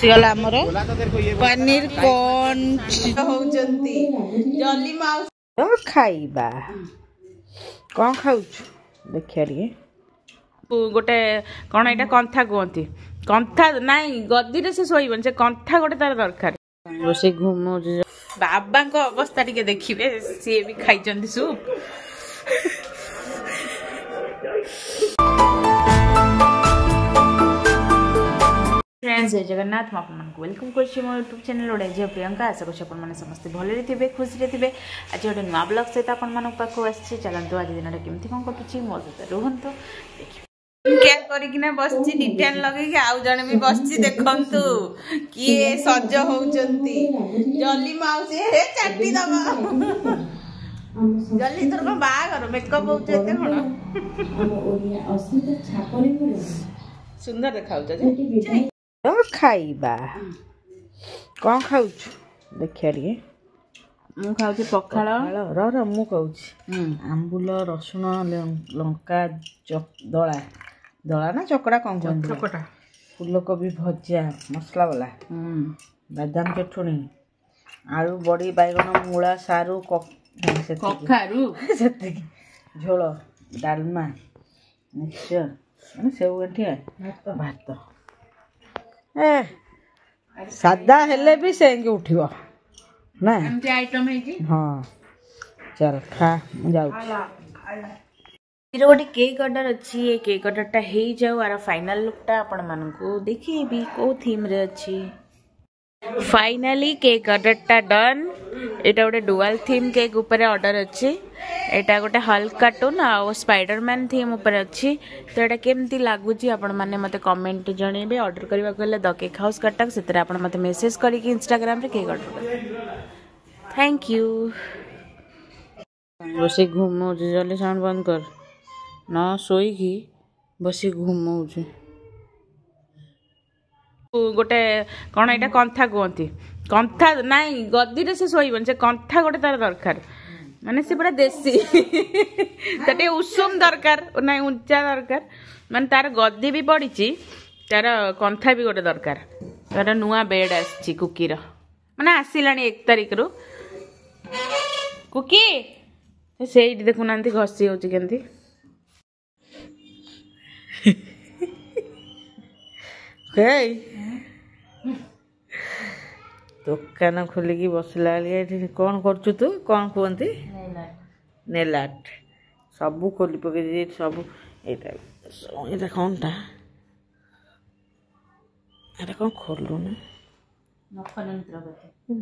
गला हमर पनीर कौन होउचंती जल्दी माउस खाइबा कौन खाउछ देखिया रे गोटे कौन एटा कंथा कहती कंथा नाई गद्दी रे से सोइबन से कंथा गोटे तार दरकार से घुमो बाबा को अवस्था टिके देखिबे सी भी खाइचंती सूप फ्रेंड्स जय जगन्नाथ वेलकम कर यूट्यूब चैनल ओडे झील प्रियंका आशा कर समस्त भले थे खुशी थे आज गोटे नुआ ब्लॉग सहित आपण पाखु आसी चलतु आज दिन केमती कौन कटुची मो सहित रुहतु केयर करकिना बसची डिटेल लगे आउ जने भी बसची देखंतु किए सज होउचंती जल्दी माउसी हे चाटी दबा जल्दी तोर को बागर मेकअप होउचते कोन सुंदर देखाउछ जे खाइबा कौन खाउछ देखिया रे मु खाउछ पखाळ र मु खाउछ आंबुल रसुण लंका दळा दळा ना चकड़ा कौन चकड़ा फूलकोबी भजा मसला वाला बादाम चटणी आलू बड़ी बैगन मूला सारू कखारू झोल डालमा मिक्सचर माने सेव गठिया भात सादा हेले भी सेंगे उठिबो ना एमती आइटम है कि हां चल खा जाऊ गोटे केक ऑर्डर अच्छी ये केक ऑर्डर टा हे जाऊ आर फाइनल लुक टा आपण मानन को देखिबी को थीम रे अच्छी फाइनली केक ऑर्डर टा डन एटा गोटे डुअल थीम केक ऊपर ऑर्डर अच्छी एटा गोटे हल्क कार्टून आ स्पाइडरमैन थीम ऊपर अच्छी तो एटा केमती लागुची आपण माने मते कमेंट जणेबे ऑर्डर करबा गले द केक हाउस कटक सेतरे आपण मते मेसेज करी कि इंस्टाग्राम रे केक ऑर्डर कर थैंक यू बसे घुमो जल्दी साउंड बंद कर ना सोई की बसी घुमौछ गोटे कौन एटा कंथा कहती कंथा नाई गद्दी रे से सोइबन से कंथा गोटे तार दरकार माने से पूरा देसी तटे उषुम दरकार नाई ऊंचा दरकार माने तार गद्दी भी पड़ीची तार कंथा भी गोटे दरकार तार नुआ बेड आसी कुकी रो माने आसिलानी 1 तारिख रो कुकी सेठी देखुनांती घसी होची केंती दुकान खोलिकी बसला कौन कर तू कौन कहती नेलाट सब खोली पकई सब ये कौन टा कौन खोलु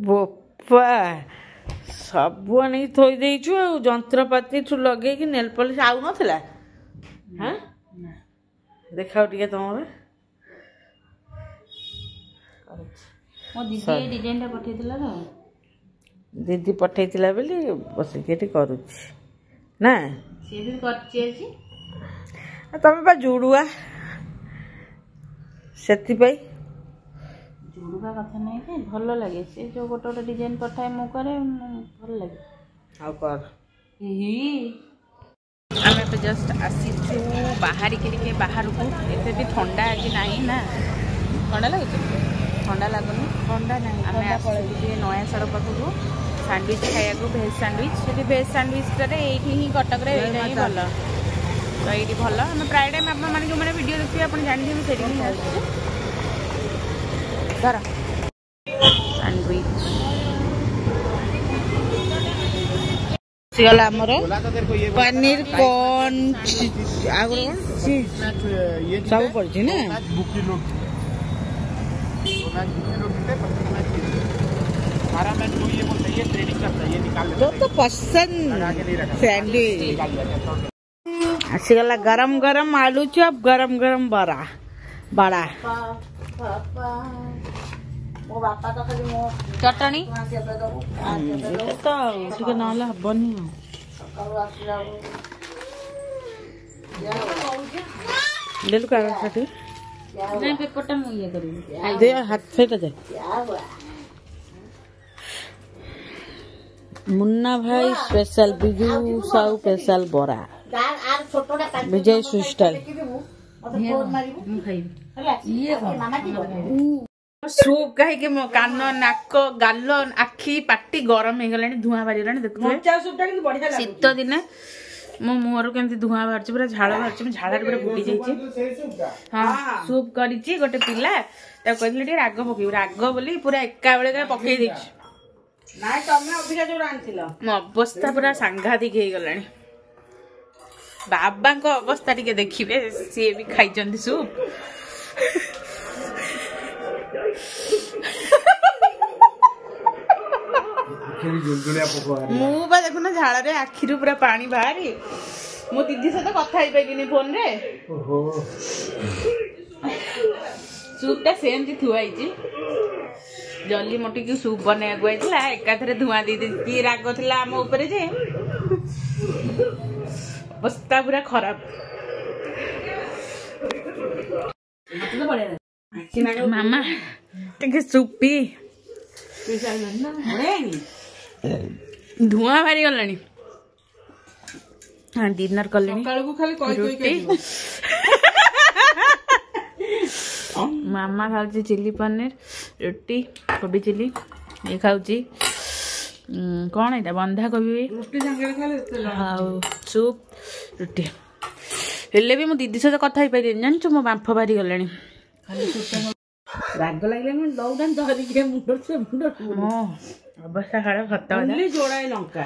बोपा सब आनी थोई देचु जंत्रपाती तू लगे नेल पॉलिश आउ नथिला हाँ देखाओ टिके तुम दीदी पठेइतिला बेली बसिके करुछि ना से भी करछि तमे बा जुडुआ सेति पई जुडुआ कथा नै के भलो लागे से जो गोटे गोटे डिजाइन पठाए मो करे भलो लागे आ कर ही आमे पे जस्ट आसी छु बाहर के बाहर को एते भी ठंडा आज नाही ना ठंडा लागे ठंडा लगुनि ठंडा ना आम आसुचे नया सड़क पाखक सैंडविच खाया भेज सैंडविच ये भेज सैंडविच ही कटक भल तो ये भल आम प्राय टाइम आप जो मैंने वीडियो देखिए आप जानते से धर सैंडविच गला हमर पनीर कौन सब पड़ी ना तो पसंद सैंडविच आसीगला गरम गरम आलू चॉप गरम गरम बड़ा बड़ा चटनी तो ना हबनी ले पेपरटा मुझे दे हाथ से दे मुन्ना भाई स्पेशल बिजू साउ स्पेशल बरा विजय सुस्टाइल सूप कहीं मो कान नाक गाल आखि पाटी गरम हो गलानी धुआं बाहरी गलानी देखुए शीत दिने मो मुहर केमती धुआं बाहर पूरा झाड़ बाहर झाड़ पूरा फुटी जाइए। हाँ सूप करी गोटे पिला कहते राग पकई राग बोली पूरा एका बेले पकई दे मो अवस्था पूरा सांघातिक हो गलानी। बाबा को अवस्था टिके देखिए सी भी खाई सूप मुझे देखुना झाड़ आखिर पूरा पानी बाहरी मो दीदी सहित कथा पाइलिनी फोन रे सूपटा सेमती थुआई जल्दी मोटी की सूप बनवा एकाथरे धुआं दे कि राग था आम उपरे जे अवस्था पूरा खराब। मामा टे सूप पी धुआं बाहरी गलानी। हाँ डिनर कले मामा खाऊँ चिली पनीर रोटी कोबी चिली ये खाऊँ कौन है बंधा कोबी सूप रोटी हेले भी मो दीदी सहित कथा पारि जानचु मो बांफ बाहरी गलानी राग लगे दौड़ा धरिक मुंड से मुंड अवस्था खराब खत जोड़ाए लंका